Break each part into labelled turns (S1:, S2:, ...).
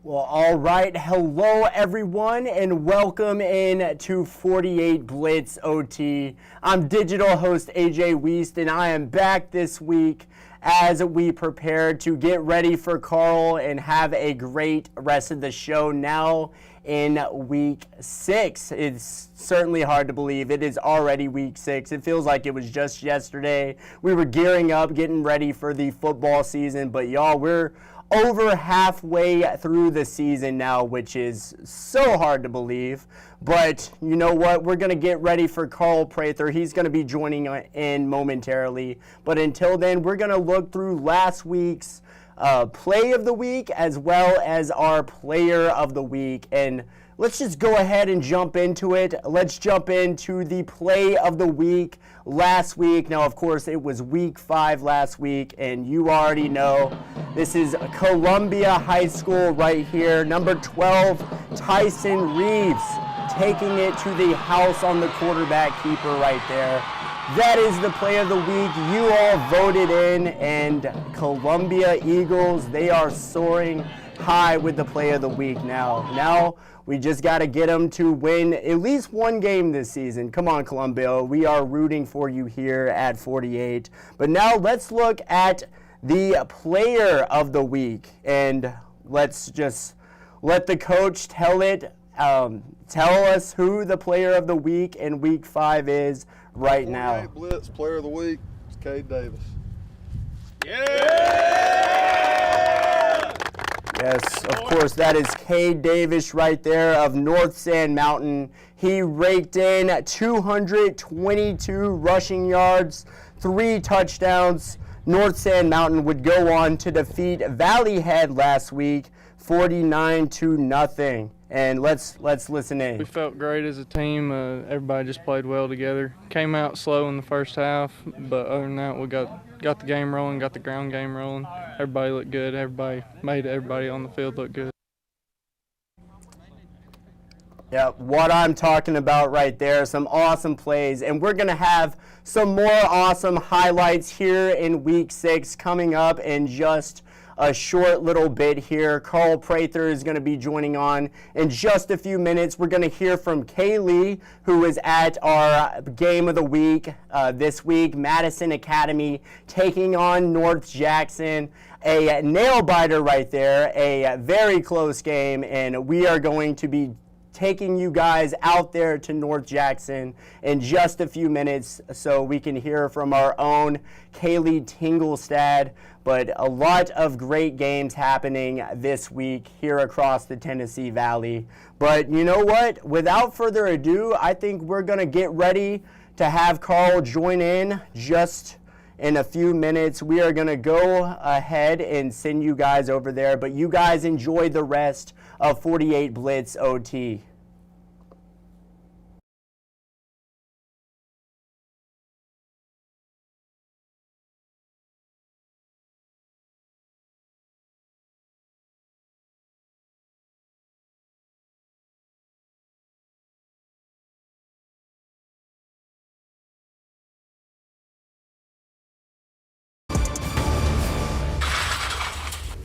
S1: Well, all right. Hello, everyone, and welcome in to 48 Blitz Ot. I'm digital host AJ Wiest, and I am back this week as we prepare to get ready for Carl and have a great rest of the show now in week 6. It's certainly hard to believe it is already week 6. It feels like it was just yesterday. We were gearing up, getting ready for the football season, but y'all, we're over halfway through the season now, which is so hard to believe. But you know what? We're going to get ready for Carl Prather. He's going to be joining in momentarily. But until then, we're going to look through last week's play of the week as well as our player of the week. And let's just go ahead and jump into it. Let's jump into the play of the week last week. Now, of course, it was week 5 last week, and you already know this is Columbia High School right here. Number 12, Tyson Reeves, taking it to the house on the quarterback keeper right there. That is the play of the week. You all voted in, and Columbia Eagles, they are soaring high with the play of the week now. Now we just got to get them to win at least one game this season. Come on, Columbia. We are rooting for you here at 48. But now let's look at the player of the week, and let's just let the coach tell us who the player of the week in week 5 is right now.
S2: Blitz player of the week is Cade Davis.
S1: Yes, of course, that is Cade Davis right there of North Sand Mountain. He raked in 222 rushing yards, 3 touchdowns. North Sand Mountain would go on to defeat Valley Head last week, 49-0. And let's listen in.
S3: We felt great as a team. Everybody just played well together. Came out slow in the first half, but other than that, we got the game rolling, got the ground game rolling. Everybody looked good. Everybody made everybody on the field look good.
S1: Yeah, what I'm talking about right there, some awesome plays. And we're going to have some more awesome highlights here in week 6 coming up in just a short little bit here. Carl Prather is going to be joining on in just a few minutes. We're going to hear from Kaylee, who is at our game of the week this week, Madison Academy taking on North Jackson. A nail-biter right there, a very close game, and we are going to be taking you guys out there to North Jackson in just a few minutes so we can hear from our own Kaylee Tinglestad. But a lot of great games happening this week here across the Tennessee Valley. But you know what? Without further ado, I think we're going to get ready to have Carl join in just in a few minutes. We are going to go ahead and send you guys over there, but you guys enjoy the rest of 48 Blitz Ot.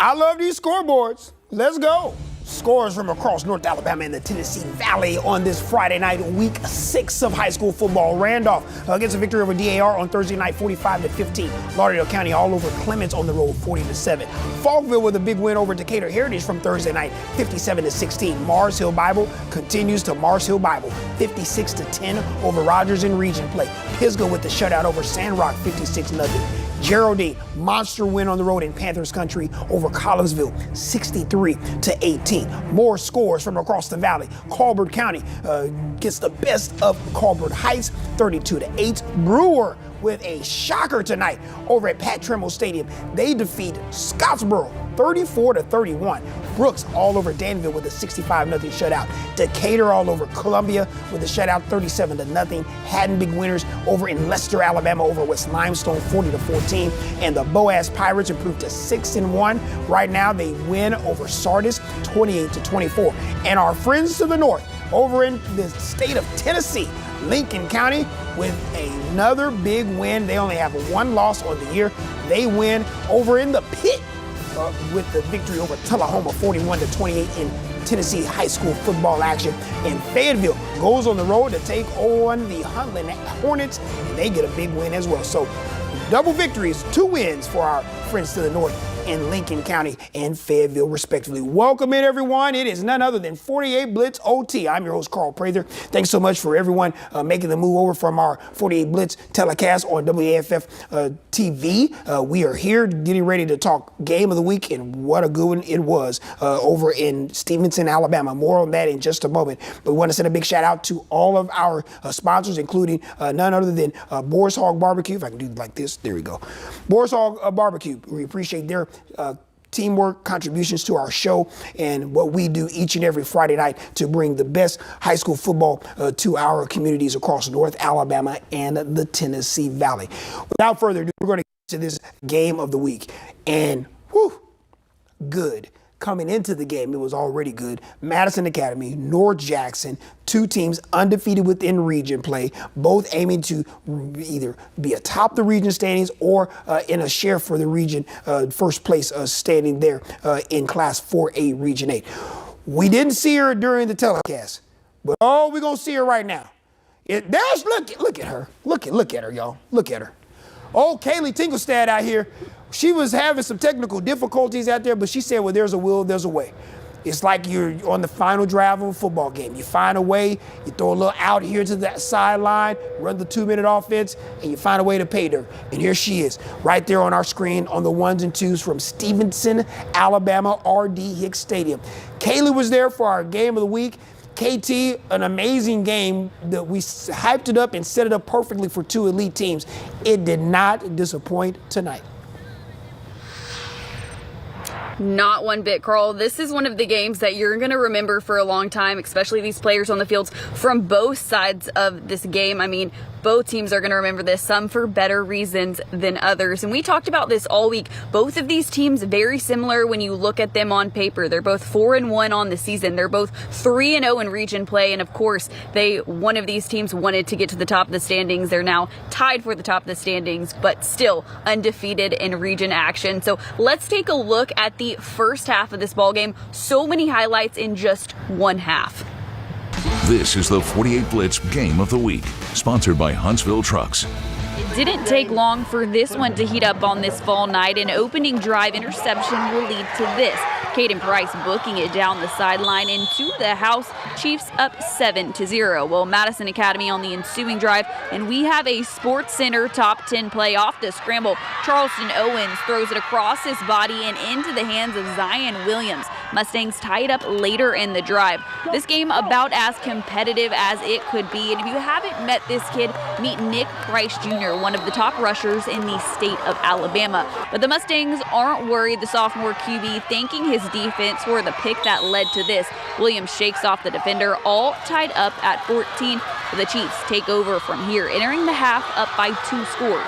S4: I love these scoreboards. Let's go. Scores from across North Alabama and the Tennessee Valley on this Friday night, week 6 of high school football. Randolph gets a victory over DAR on Thursday night, 45-15. Lauderdale County all over Clements on the road, 40-7. Falkville with a big win over Decatur Heritage from Thursday night, 57-16. Mars Hill Bible continues to Mars Hill Bible, 56-10 over Rogers in region play. Pisgah with the shutout over Sandrock, 56-0. Geraldine, monster win on the road in Panthers country over Collinsville, 63-18. More scores from across the valley. Colbert County gets the best of Colbert Heights, 32-8. Brewer with a shocker tonight over at Pat Tremble Stadium. They defeat Scottsboro 34-31. Brooks all over Danville with a 65-0 shutout. Decatur all over Columbia with a shutout 37-0. Haddon big winners over in Leicester, Alabama over West Limestone 40-14. And the Boaz Pirates improved to 6-1. Right now they win over Sardis 28-24. And our friends to the north over in the state of Tennessee, Lincoln County with another big win. They only have one loss on the year. They win over in the pit, with the victory over Tullahoma 41-28 in Tennessee high school football action. And Fayetteville goes on the road to take on the Huntland Hornets, and they get a big win as well. So double victories, 2 wins for our friends to the north in Lincoln County and Fayetteville, respectively. Welcome in, everyone. It is none other than 48 Blitz OT. I'm your host, Carl Prather. Thanks so much for everyone making the move over from our 48 Blitz telecast on WAFF TV. We are here getting ready to talk game of the week, and what a good one it was over in Stevenson, Alabama. More on that in just a moment. But we want to send a big shout out to all of our sponsors, including none other than Boar's Hog Barbecue. If I can do it like this, there we go. Boar's Hog Barbecue. We appreciate their teamwork, contributions to our show, and what we do each and every Friday night to bring the best high school football to our communities across North Alabama and the Tennessee Valley. Without further ado, we're going to get to this game of the week. And good. Coming into the game, it was already good. Madison Academy, North Jackson, 2 teams undefeated within region play, both aiming to either be atop the region standings or in a share for the region first place standing there in Class 4A Region 8. We didn't see her during the telecast, but we're going to see her right now. Look at her. Look at her, y'all. Look at her. Oh, Kaylee Tinglestad out here. She was having some technical difficulties out there, but she said, well, there's a will, there's a way. It's like you're on the final drive of a football game. You find a way, you throw a little out here to that sideline, run the 2-minute offense, and you find a way to pay her. And here she is, right there on our screen on the 1s and 2s from Stevenson, Alabama, R.D. Hicks Stadium. Kaylee was there for our game of the week. KT, an amazing game that we hyped it up and set it up perfectly for 2 elite teams. It did not disappoint tonight.
S5: Not one bit, Carl. This is one of the games that you're going to remember for a long time, especially these players on the fields from both sides of this game. I mean, both teams are going to remember this, some for better reasons than others. And we talked about this all week. Both of these teams very similar when you look at them on paper. They're both 4-1 on the season. They're both 3-0 in region play. And of course, one of these teams wanted to get to the top of the standings. They're now tied for the top of the standings, but still undefeated in region action. So let's take a look at the first half of this ball game. So many highlights in just one half.
S6: This is the 48 Blitz Game of the Week, sponsored by Huntsville Trucks.
S5: It didn't take long for this one to heat up on this fall night. An opening drive interception will lead to this. Caden Price booking it down the sideline into the house. Chiefs up 7-0. Well, Madison Academy on the ensuing drive, and we have a Sports Center top 10 play off the scramble. Charleston Owens throws it across his body and into the hands of Zion Williams. Mustangs tie it up later in the drive. This game about as competitive as it could be, and if you haven't met this kid, meet Nick Price Jr., one of the top rushers in the state of Alabama. But the Mustangs aren't worried. The sophomore QB thanking his defense for the pick that led to this. Williams shakes off the defender, all tied up at 14. The Chiefs take over from here, entering the half up by 2 scores.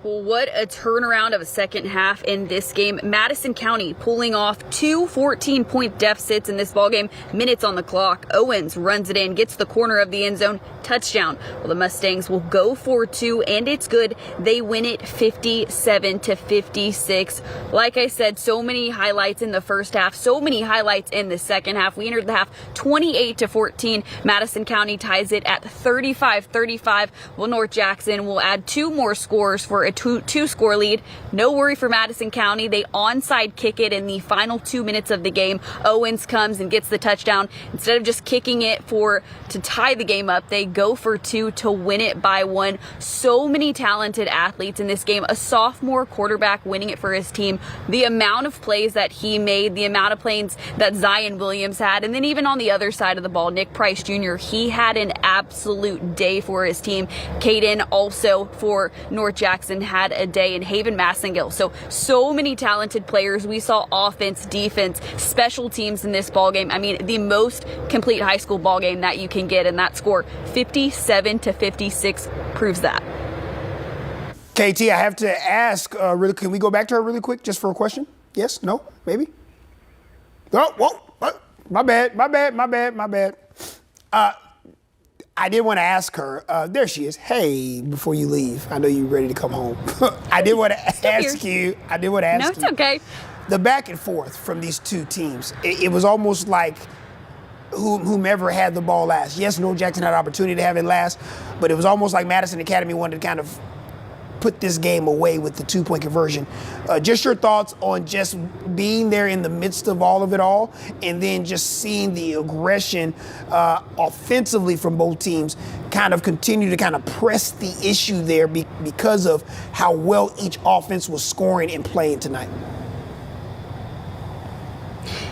S5: Well, what a turnaround of a second half in this game. Madison County pulling off 2 14-point deficits in this ballgame. Minutes on the clock. Owens runs it in, gets the corner of the end zone. Touchdown. Well, the Mustangs will go for 2, and it's good. They win it 57-56. Like I said, so many highlights in the first half, so many highlights in the second half. We entered the half 28-14. Madison County ties it at 35-35. Well, North Jackson will add 2 more scores for a 2-score lead. No worry for Madison County. They onside kick it in the final 2 minutes of the game. Owens comes and gets the touchdown. Instead of just kicking it to tie the game up, they go for 2 to win it by 1. So many talented athletes in this game. A sophomore quarterback winning it for his team. The amount of plays that he made, the amount of plays that Zion Williams had, and then even on the other side of the ball, Nick Price Jr., he had an absolute day for his team. Caden also for North Jackson had a day, in Haven Massengill. So many talented players. We saw offense, defense, special teams in this ball game. I mean, the most complete high school ball game that you can get, and that score 57-56 proves that.
S4: KT, I have to ask, can we go back to her really quick just for a question? Yes? No? Maybe? Oh, whoa. My bad. I did want to ask her. There she is. Hey, before you leave, I know you're ready to come home. I did want to ask you.
S5: No, it's okay.
S4: The back and forth from these two teams. It was almost like whomever had the ball last. Yes, North Jackson had an opportunity to have it last, but it was almost like Madison Academy wanted to kind of put this game away with the 2-point conversion. Just your thoughts on just being there in the midst of all of it all, and then just seeing the aggression offensively from both teams kind of continue to kind of press the issue there because of how well each offense was scoring and playing tonight.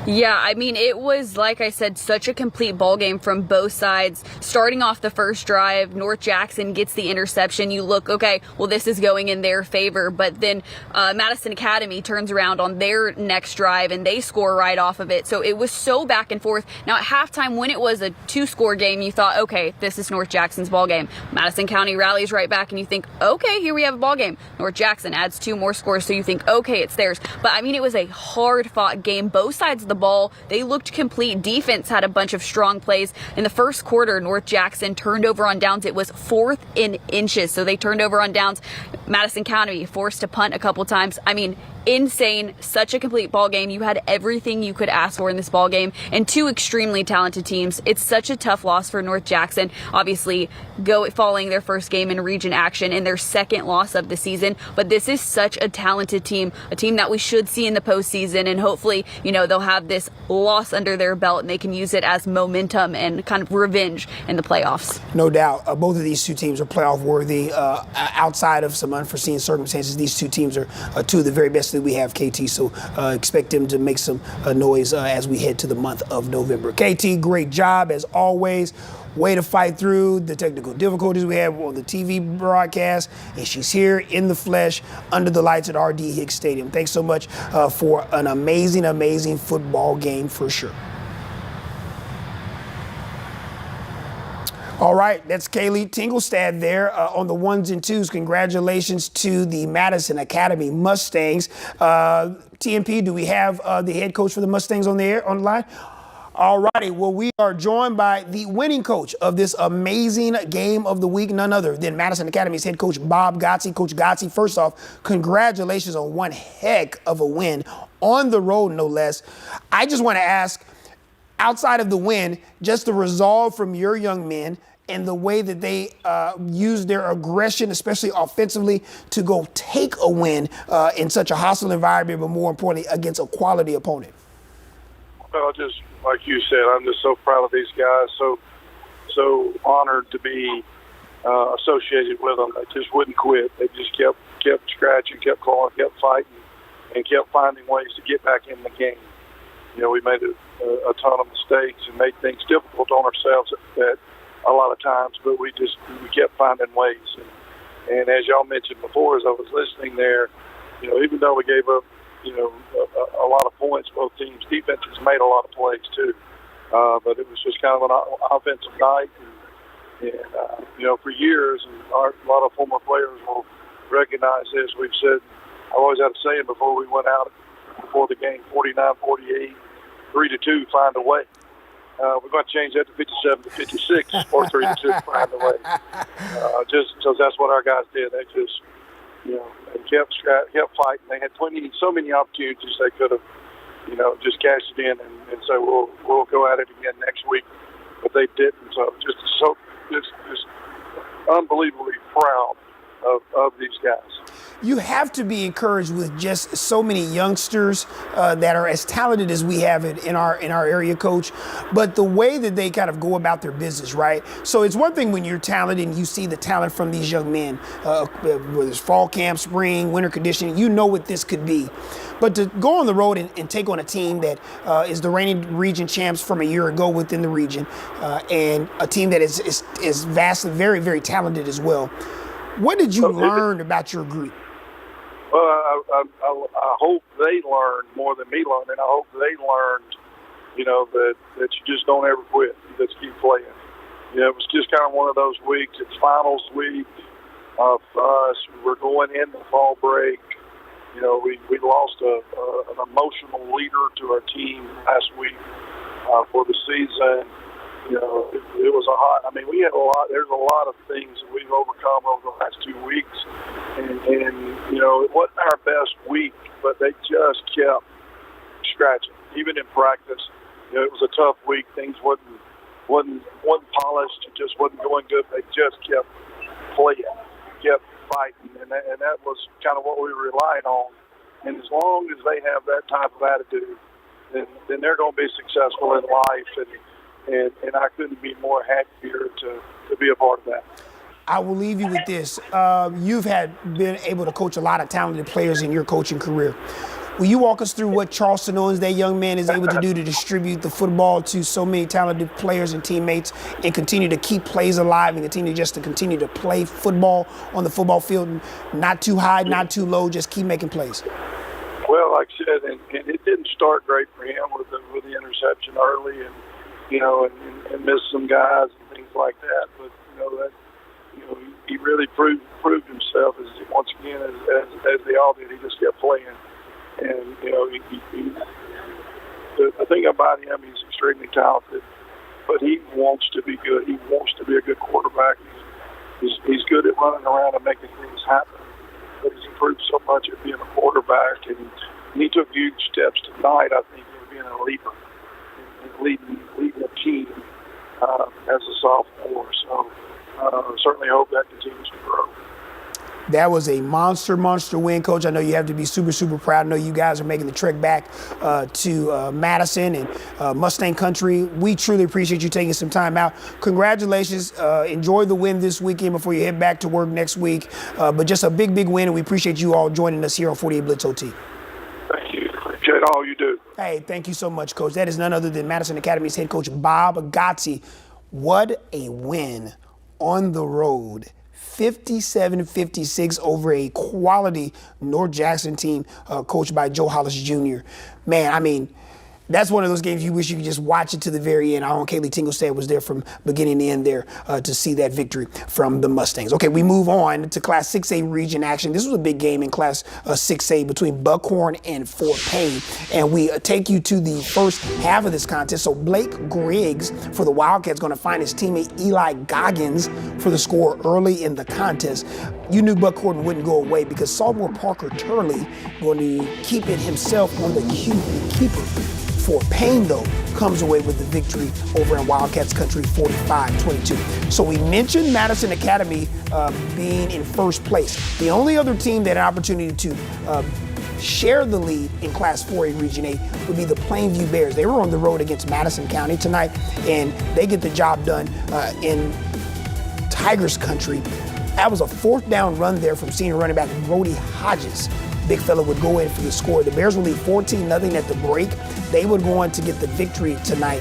S5: Yeah, I mean, it was, like I said, such a complete ball game from both sides. Starting off the first drive, North Jackson gets the interception. You look, okay, well, this is going in their favor. But then Madison Academy turns around on their next drive, and they score right off of it. So it was so back and forth. Now, at halftime, when it was a 2-score game, you thought, okay, this is North Jackson's ball game. Madison County rallies right back, and you think, okay, here we have a ball game. North Jackson adds 2 more scores, so you think, okay, it's theirs. But, I mean, it was a hard-fought game. Both sides of the ball, they looked complete. Defense had a bunch of strong plays. In the first quarter, North Jackson turned over on downs. It was 4th in inches, so they turned over on downs. Madison County forced to punt a couple times. I mean, insane. Such a complete ball game. You had everything you could ask for in this ball game, and 2 extremely talented teams. It's such a tough loss for North Jackson, obviously following their first game in region action and their second loss of the season. But this is such a talented team, a team that we should see in the postseason, and hopefully, they'll have this loss under their belt and they can use it as momentum and kind of revenge in the playoffs.
S4: No doubt. Both of these two teams are playoff worthy. Outside of some unforeseen circumstances, these two teams are 2 of the very best that we have, KT. So expect them to make some noise as we head to the month of November. KT, great job as always. Way to fight through the technical difficulties we have on the TV broadcast. And she's here in the flesh under the lights at R.D. Hicks Stadium. Thanks so much for an amazing, amazing football game for sure. All right, that's Kaylee Tingelstad there on the 1s and 2s. Congratulations to the Madison Academy Mustangs. TMP, do we have the head coach for the Mustangs on the line? All righty, well, we are joined by the winning coach of this amazing game of the week, none other than Madison Academy's head coach, Bob Gotze. Coach Gotze, first off, congratulations on one heck of a win on the road, no less. I just want to ask, outside of the win, just the resolve from your young men and the way that they used their aggression, especially offensively, to go take a win in such a hostile environment, but more importantly, against a quality opponent.
S7: Well, just like you said, I'm just so proud of these guys, so honored to be associated with them. They just wouldn't quit. They just kept scratching, kept clawing, kept fighting, and kept finding ways to get back in the game. We made a ton of mistakes and made things difficult on ourselves at a lot of times, but we kept finding ways. And as y'all mentioned before, as I was listening there, even though we gave up, a lot of points, both teams' defenses made a lot of plays too. But it was just kind of an offensive night. And for years, and a lot of former players will recognize this. We've said, I always had a saying before we went out before the game, 49-48, 3-2, find a way. We're going to change that to 57-56 or 3-2, find a way. Just because that's what our guys did. They just, they kept fighting. They had so many opportunities they could have, just cashed it in and say, we'll go at it again next week. But they didn't. So just unbelievably proud of these guys.
S4: You have to be encouraged with just so many youngsters that are as talented as we have it in our area, Coach. But the way that they kind of go about their business, right? So it's one thing when you're talented and you see the talent from these young men, whether it's fall camp, spring, winter conditioning, you know what this could be. But to go on the road and take on a team that is the reigning region champs from a year ago within the region, and a team that is vastly, very, very talented as well. What did you learn about your group?
S7: Well, I hope they learned more than me learning. I hope they learned, that you just don't ever quit. You just keep playing. It was just kind of one of those weeks. It's finals week for us. We're going in the fall break. We lost an emotional leader to our team last week for the season. it was a hot. I mean, we had a lot. There's a lot of things that we've overcome over the last 2 weeks, and it wasn't our best week, but they just kept scratching. Even in practice, it was a tough week. Things wasn't polished. It just wasn't going good. They just kept playing, kept fighting, and that was kind of what we relied on. And as long as they have that type of attitude, then they're going to be successful in life. And I couldn't be more happier to be a part of that.
S4: I will leave you with this. You've been able to coach a lot of talented players in your coaching career. Will you walk us through what Charleston Owens, that young man, is able to do to distribute the football to so many talented players and teammates and continue to keep plays alive and continue to play football on the football field, not too high, not too low, just keep making plays?
S7: Well, like I said, and it didn't start great for him with the interception early and missed some guys and things like that. But he really proved himself once again as they all did. He just kept playing, and the thing about him, he's extremely talented, but he wants to be good. He wants to be a good quarterback. He's good at running around and making things happen, but he's improved so much at being a quarterback, and he took huge steps tonight, I think, in being a leader and leading a team as a sophomore. So certainly hope that continues to grow.
S4: That was a monster win, Coach. I know you have to be super, super proud. I know you guys are making the trek back to Madison and Mustang Country. We truly appreciate you taking some time out. Congratulations. Enjoy the win this weekend before you head back to work next week. But just a big win, and we appreciate you all joining us here on 48 Blitz OT.
S7: Thank you. Appreciate all you do.
S4: Hey, thank you so much, Coach. That is none other than Madison Academy's head coach, Bob Gotze. What a win on the road. 57-56 over a quality North Jackson team coached by Joe Hollis Jr. Man, I mean, that's one of those games you wish you could just watch it to the very end. Our own Kaylee Tinglestad was there from beginning to end there to see that victory from the Mustangs. Okay, we move on to Class 6A region action. This was a big game in Class 6A between Buckhorn and Fort Payne. And we take you to the first half of this contest. So Blake Griggs for the Wildcats going to find his teammate Eli Goggins for the score early in the contest. You knew Buckhorn wouldn't go away because sophomore Parker Turley going to keep it himself on the keeper. Fort Payne, though, comes away with the victory over in Wildcats country, 45-22. So we mentioned Madison Academy being in first place. The only other team that had an opportunity to share the lead in Class 4A Region 8 would be the Plainview Bears. They were on the road against Madison County tonight, and they get the job done in Tigers country. That was a fourth down run there from senior running back Brody Hodges. Big fella would go in for the score. The Bears would lead 14-0 at the break. They would go on to get the victory tonight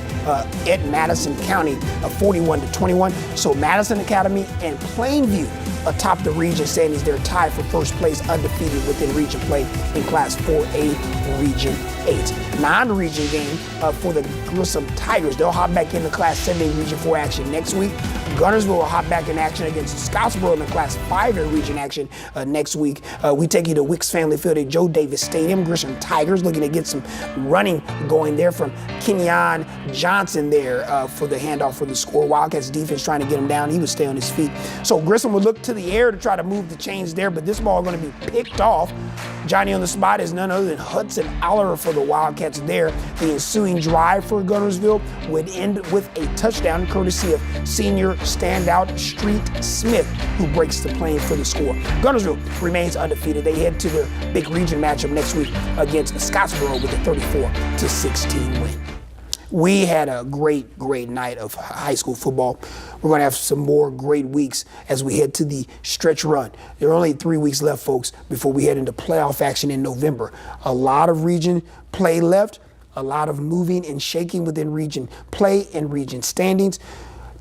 S4: at Madison County, 41-21. So Madison Academy and Plainview atop the region standings. They're tied for first place, undefeated within region play in Class 4A Region 8. Non-region game for the Grissom Tigers. They'll hop back into Class 7A Region 4 action next week. Gunnersville will hop back in action against Scottsboro in the Class 5A Region action next week. We take you to Wicks Family Field at Joe Davis Stadium. Grissom Tigers looking to get some running going there from Kenyon Johnson there for the handoff for the score. Wildcats defense trying to get him down. He would stay on his feet. So Grissom would look to the air to try to move the chains there, but this ball going to be picked off. Johnny on the spot is none other than Hudson Aller for the Wildcats there. The ensuing drive for Gunnersville would end with a touchdown courtesy of senior standout Street Smith, who breaks the plane for the score. Gunnersville remains undefeated. They head to the big region matchup next week against Scottsboro with a 34-16 win. We had a great night of high school football. We're going to have some more great weeks as we head to the stretch run. There are only 3 weeks left, folks, before we head into playoff action in November. A lot of region play left, a lot of moving and shaking within region play and region standings.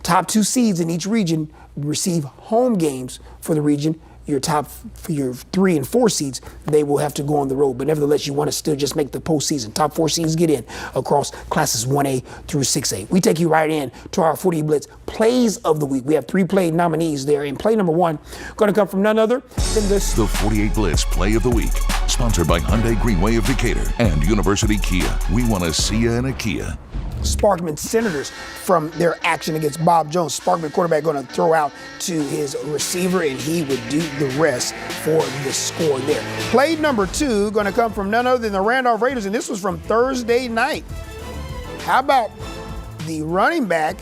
S4: Top 2 seeds in each region receive home games for the region. Your 3 and 4 seeds, they will have to go on the road. But nevertheless, you want to still just make the postseason. Top 4 seeds get in across classes 1A through 6A. We take you right in to our 40 Blitz plays of the week. We have 3 play nominees there. And play number 1 going to come from none other than this.
S6: The 48 Blitz play of the week, sponsored by Hyundai Greenway of Decatur and University Kia. We want to see you in a Kia.
S4: Sparkman Senators from their action against Bob Jones. Sparkman quarterback going to throw out to his receiver, and he would do the rest for the score there. Play number 2 going to come from none other than the Randolph Raiders, and this was from Thursday night. How about the running back,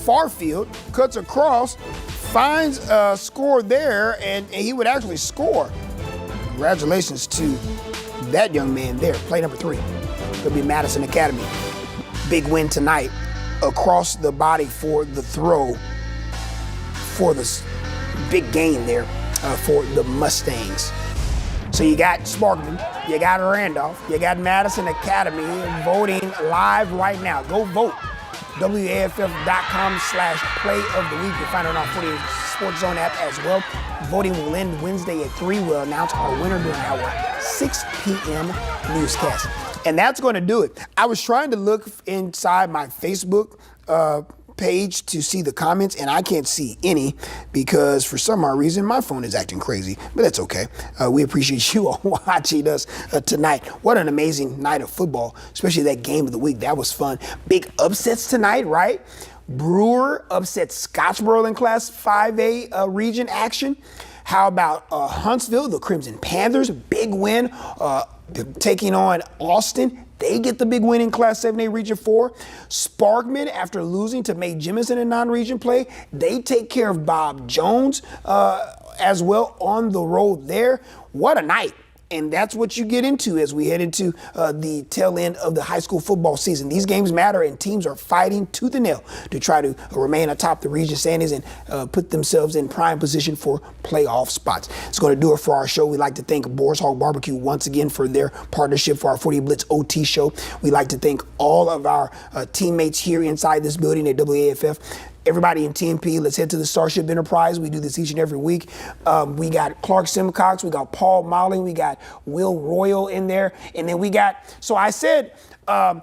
S4: Farfield, cuts across, finds a score there, and he would actually score. Congratulations to that young man there. Play number 3. It'll be Madison Academy. Big win tonight across the body for the throw for this big game there for the Mustangs. So you got Sparkman, you got Randolph, you got Madison Academy voting live right now. Go vote. WAFF.com/play of the week. You'll find it on our 48 Sports Zone app as well. Voting will end Wednesday at 3. We'll announce our winner during our 6 p.m. newscast. And that's going to do it. I was trying to look inside my Facebook page to see the comments, and I can't see any because for some odd reason my phone is acting crazy, but that's okay. We appreciate you all watching us tonight. What an amazing night of football, especially that game of the week. That was fun. Big upsets tonight, right? Brewer upset Scottsboro in Class 5A region action. How about Huntsville, the Crimson Panthers, big win, taking on Austin. They get the big win in Class 7A Region 4. Sparkman, after losing to Mae Jemison in non-region play, they take care of Bob Jones as well on the road there. What a night. And that's what you get into as we head into the tail end of the high school football season. These games matter, and teams are fighting tooth and nail to try to remain atop the region standings and put themselves in prime position for playoff spots. It's going to do it for our show. We'd like to thank Boar's Hog Barbecue once again for their partnership for our 48 Blitz OT show. We'd like to thank all of our teammates here inside this building at WAFF. Everybody in TMP, let's head to the Starship Enterprise. We do this each and every week. We got Clark Simcox, we got Paul Molling, we got Will Royal in there, and then we got. So I said, Will,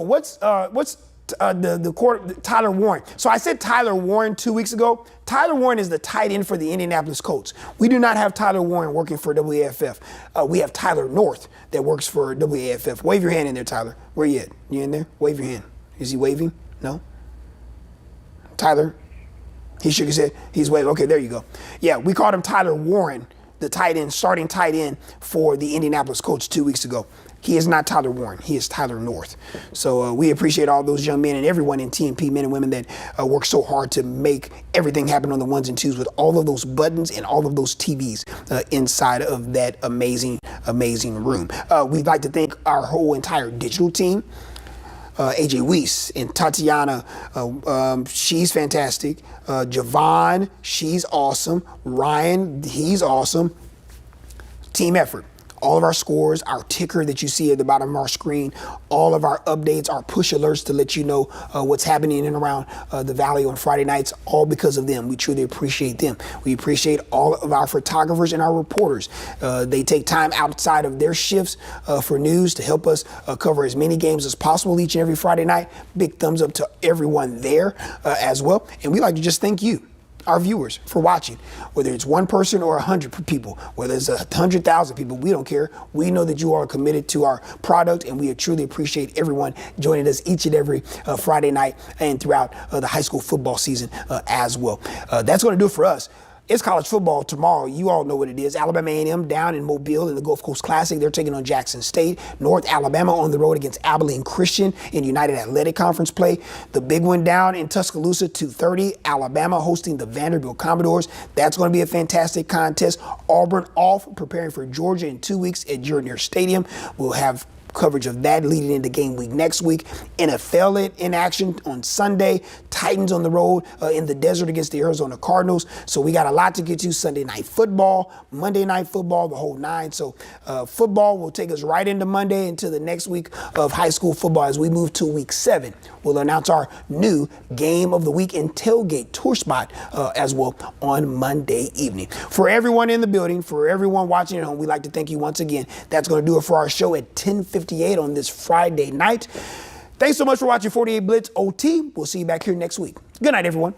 S4: what's the court? Tyler Warren. So I said Tyler Warren 2 weeks ago. Tyler Warren is the tight end for the Indianapolis Colts. We do not have Tyler Warren working for WAFF. We have Tyler North that works for WAFF. Wave your hand in there, Tyler. Where you at? You in there? Wave your hand. Is he waving? No? Tyler, he shook his head. He's waving. Okay, there you go. Yeah, we called him Tyler Warren, the tight end, starting tight end for the Indianapolis Colts 2 weeks ago. He is not Tyler Warren. He is Tyler North. So we appreciate all those young men and everyone in TMP, men and women that work so hard to make everything happen on the ones and twos with all of those buttons and all of those TVs inside of that amazing, amazing room. We'd like to thank our whole entire digital team. AJ Weiss and Tatiana, she's fantastic. Javon, she's awesome. Ryan, he's awesome. Team effort. All of our scores, our ticker that you see at the bottom of our screen, all of our updates, our push alerts to let you know what's happening in and around the Valley on Friday nights, all because of them. We truly appreciate them. We appreciate all of our photographers and our reporters. They take time outside of their shifts for news to help us cover as many games as possible each and every Friday night. Big thumbs up to everyone there as well. And we'd like to just thank you, our viewers, for watching. Whether it's one person or 100 people, whether it's 100,000 people, we don't care. We know that you all are committed to our product, and we truly appreciate everyone joining us each and every Friday night and throughout the high school football season as well. That's going to do it for us. It's college football tomorrow. You all know what it is. Alabama A&M down in Mobile in the Gulf Coast Classic. They're taking on Jackson State. North Alabama on the road against Abilene Christian in United Athletic Conference play. The big one down in Tuscaloosa, 2:30. Alabama hosting the Vanderbilt Commodores. That's going to be a fantastic contest. Auburn off, preparing for Georgia in 2 weeks at Jordan Stadium. We'll have coverage of that leading into game week next week. NFL in action on Sunday. Titans on the road in the desert against the Arizona Cardinals. So we got a lot to get to. Sunday night football, Monday night football, the whole nine. So football will take us right into Monday into the next week of high school football. As we move to week 7, we'll announce our new game of the week and tailgate tour spot as well on Monday evening. For everyone in the building, for everyone watching at home, we'd like to thank you once again. That's going to do it for our show at 10:58 on this Friday night. Thanks so much for watching 48 Blitz OT. We'll see you back here next week. Good night, everyone.